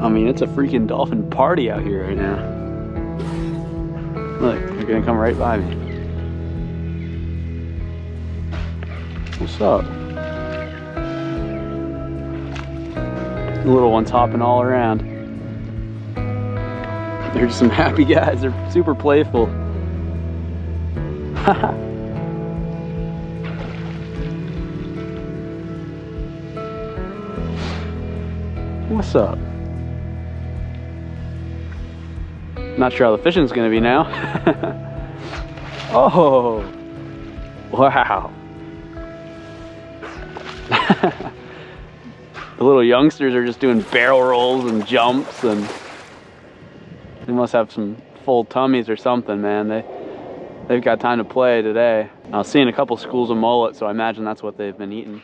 I mean, it's a freaking dolphin party out here right now. Look, they're gonna come right by me. What's up? The little ones hopping all around. They're just some happy guys. They're super playful. What's up? Not sure how the fishing's gonna be now. Oh, wow. The little youngsters are just doing barrel rolls and jumps, and they must have some full tummies or something, man. They've got time to play today. I was seeing a couple schools of mullet, so I imagine that's what they've been eating.